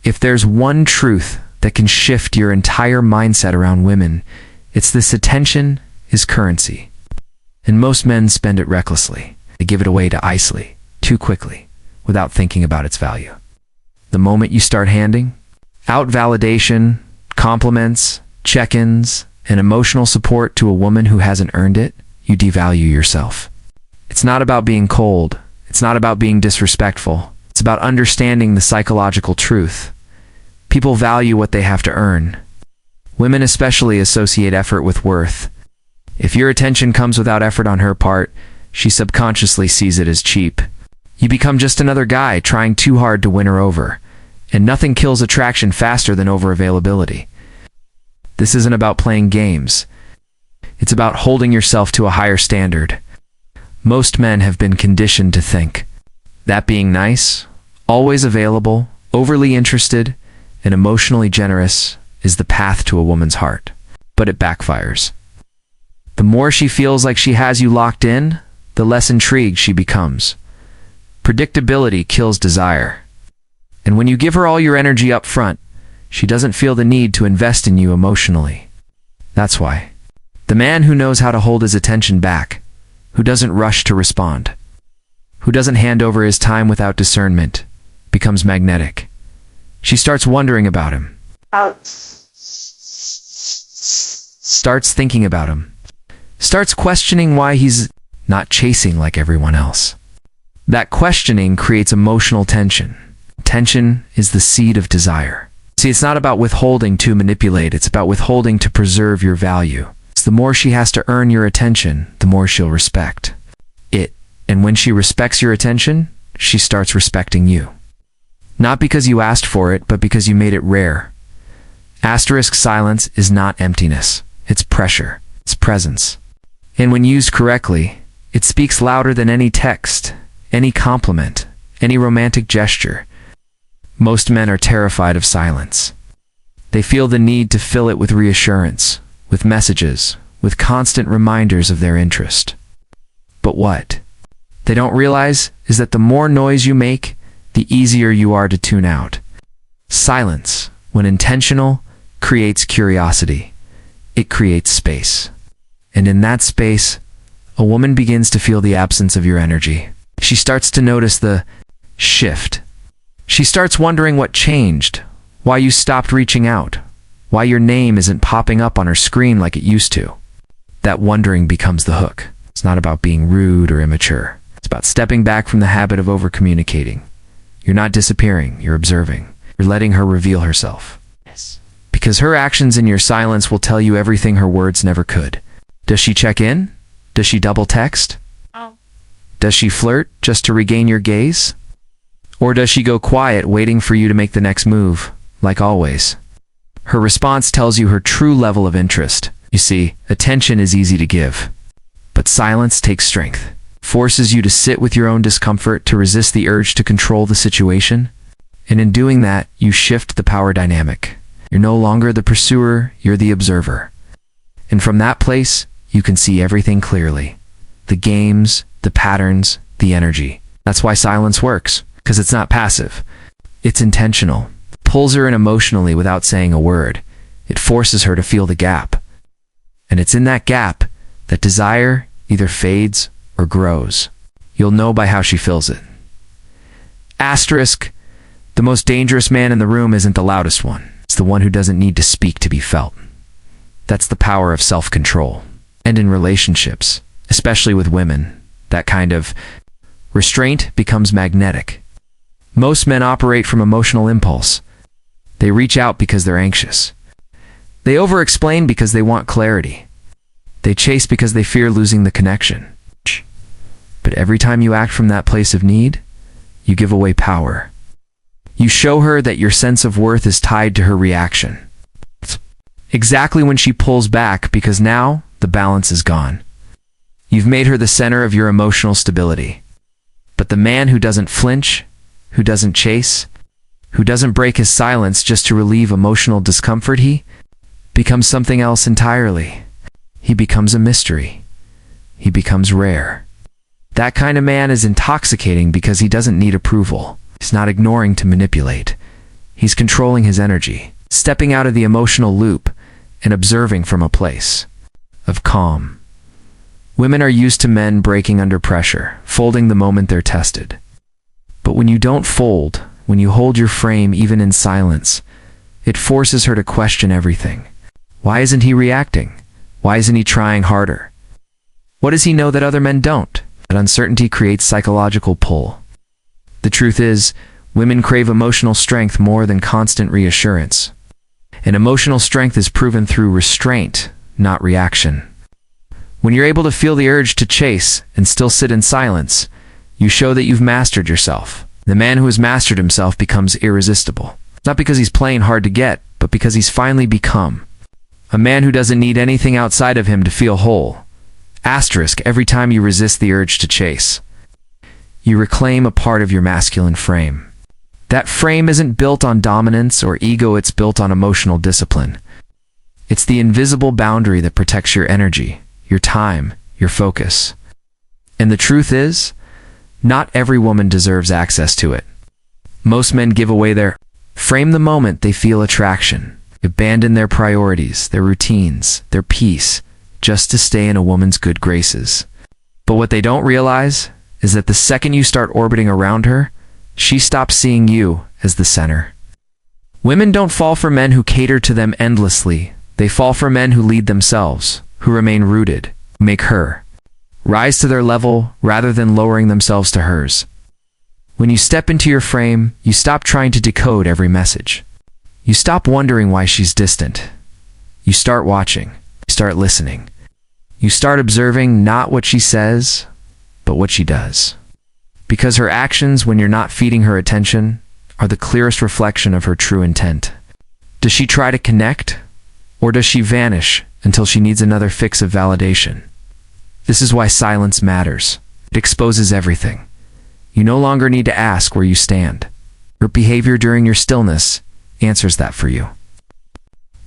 If there's one truth that can shift your entire mindset around women, it's this: attention is currency. And most men spend it recklessly. They give it away too quickly, without thinking about its value. The moment you start handing out validation, compliments, check-ins, and emotional support to a woman who hasn't earned it, you devalue yourself. It's not about being cold. It's not about being disrespectful. It's about understanding the psychological truth. People value what they have to earn. Women especially associate effort with worth. If your attention comes without effort on her part, she subconsciously sees it as cheap. You become just another guy trying too hard to win her over. And nothing kills attraction faster than over-availability. This isn't about playing games. It's about holding yourself to a higher standard. Most men have been conditioned to think that being nice, always available, overly interested, and emotionally generous is the path to a woman's heart. But it backfires. The more she feels like she has you locked in, the less intrigued she becomes. Predictability kills desire. And when you give her all your energy up front, she doesn't feel the need to invest in you emotionally. That's why. The man who knows how to hold his attention back, who doesn't rush to respond, who doesn't hand over his time without discernment, becomes magnetic. She starts wondering about him. Starts thinking about him. Starts questioning why he's not chasing like everyone else. That questioning creates emotional tension. Tension is the seed of desire. See, it's not about withholding to manipulate. It's about withholding to preserve your value. It's the more she has to earn your attention, the more she'll respect it. And when she respects your attention, she starts respecting you. Not because you asked for it, but because you made it rare. Asterisk silence is not emptiness. It's pressure. It's presence. And when used correctly, it speaks louder than any text, any compliment, any romantic gesture. Most men are terrified of silence. They feel the need to fill it with reassurance, with messages, with constant reminders of their interest. But what they don't realize is that the more noise you make, the easier you are to tune out. Silence, when intentional, creates curiosity. It creates space. And in that space, a woman begins to feel the absence of your energy. She starts to notice the shift. She starts wondering what changed, why you stopped reaching out, why your name isn't popping up on her screen like it used to. That wondering becomes the hook. It's not about being rude or immature. It's about stepping back from the habit of over-communicating. You're not disappearing, you're observing. You're letting her reveal herself. Yes. Because her actions in your silence will tell you everything her words never could. Does she check in? Does she double text? Oh. Does she flirt just to regain your gaze? Or does she go quiet, waiting for you to make the next move, like always? Her response tells you her true level of interest. You see, attention is easy to give. But silence takes strength. Forces you to sit with your own discomfort, to resist the urge to control the situation. And in doing that, you shift the power dynamic. You're no longer the pursuer, you're the observer. And from that place, you can see everything clearly. The games, the patterns, the energy. That's why silence works. Because it's not passive. It's intentional. Pulls her in emotionally without saying a word. It forces her to feel the gap. And it's in that gap that desire either fades or grows. You'll know by how she fills it. Asterisk, the most dangerous man in the room isn't the loudest one. It's the one who doesn't need to speak to be felt. That's the power of self-control. And in relationships, especially with women, that kind of restraint becomes magnetic. Most men operate from emotional impulse. They reach out because they're anxious. They over-explain because they want clarity. They chase because they fear losing the connection. But every time you act from that place of need, you give away power. You show her that your sense of worth is tied to her reaction. Exactly when she pulls back, because now the balance is gone. You've made her the center of your emotional stability. But the man who doesn't flinch, who doesn't chase, who doesn't break his silence just to relieve emotional discomfort, he becomes something else entirely. He becomes a mystery. He becomes rare. That kind of man is intoxicating because he doesn't need approval. He's not ignoring to manipulate. He's controlling his energy, stepping out of the emotional loop and observing from a place of calm. Women are used to men breaking under pressure, folding the moment they're tested. But when you don't fold, when you hold your frame even in silence, it forces her to question everything. Why isn't he reacting? Why isn't he trying harder? What does he know that other men don't? That uncertainty creates psychological pull. The truth is, women crave emotional strength more than constant reassurance. And emotional strength is proven through restraint, not reaction. When you're able to feel the urge to chase and still sit in silence, you show that you've mastered yourself. The man who has mastered himself becomes irresistible. Not because he's playing hard to get, but because he's finally become. A man who doesn't need anything outside of him to feel whole. Asterisk every time you resist the urge to chase. You reclaim a part of your masculine frame. That frame isn't built on dominance or ego, it's built on emotional discipline. It's the invisible boundary that protects your energy, your time, your focus. And the truth is, not every woman deserves access to it. Most men give away their frame the moment they feel attraction, abandon their priorities, their routines, their peace, just to stay in a woman's good graces. But what they don't realize is that the second you start orbiting around her, she stops seeing you as the center. Women don't fall for men who cater to them endlessly. They fall for men who lead themselves, who remain rooted, who make her rise to their level rather than lowering themselves to hers. When you step into your frame, you stop trying to decode every message. You stop wondering why she's distant. You start watching. You start listening. You start observing not what she says, but what she does. Because her actions, when you're not feeding her attention, are the clearest reflection of her true intent. Does she try to connect, or does she vanish until she needs another fix of validation? This is why silence matters. It exposes everything. You no longer need to ask where you stand. Her behavior during your stillness answers that for you.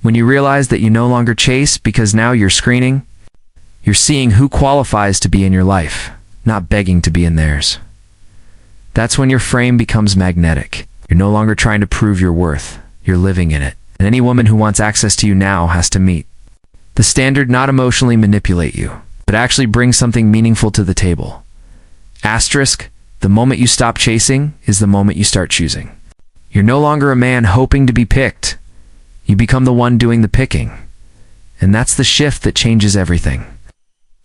When you realize that you no longer chase because now you're screening, you're seeing who qualifies to be in your life, not begging to be in theirs. That's when your frame becomes magnetic. You're no longer trying to prove your worth. You're living in it. And any woman who wants access to you now has to meet the standard, not emotionally manipulate you, but actually bring something meaningful to the table. Asterisk, the moment you stop chasing is the moment you start choosing. You're no longer a man hoping to be picked. You become the one doing the picking. And that's the shift that changes everything.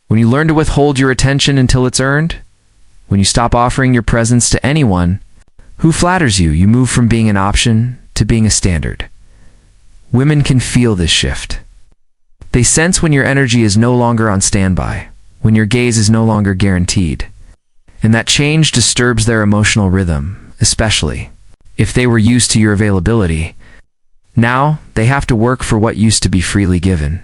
When you learn to withhold your attention until it's earned, when you stop offering your presence to anyone who flatters you, you move from being an option to being a standard. Women can feel this shift. They sense when your energy is no longer on standby, when your gaze is no longer guaranteed. And that change disturbs their emotional rhythm, especially if they were used to your availability. Now, they have to work for what used to be freely given.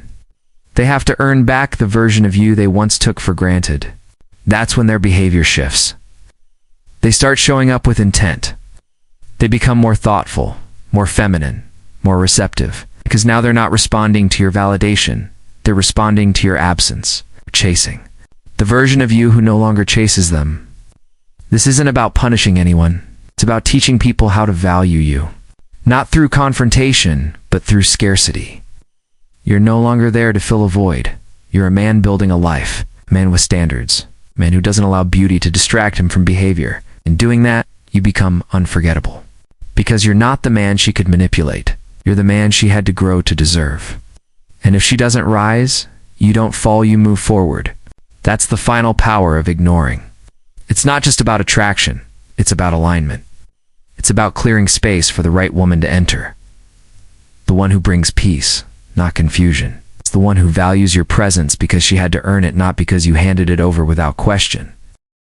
They have to earn back the version of you they once took for granted. That's when their behavior shifts. They start showing up with intent. They become more thoughtful, more feminine, more receptive, because now they're not responding to your validation. They're responding to your absence, chasing the version of you who no longer chases them. This isn't about punishing anyone. It's about teaching people how to value you. Not through confrontation, but through scarcity. You're no longer there to fill a void. You're a man building a life, a man with standards, a man who doesn't allow beauty to distract him from behavior. In doing that, you become unforgettable. Because you're not the man she could manipulate. You're the man she had to grow to deserve. And if she doesn't rise, you don't fall, you move forward. That's the final power of ignoring. It's not just about attraction, it's about alignment. It's about clearing space for the right woman to enter. The one who brings peace, not confusion. It's the one who values your presence because she had to earn it, not because you handed it over without question.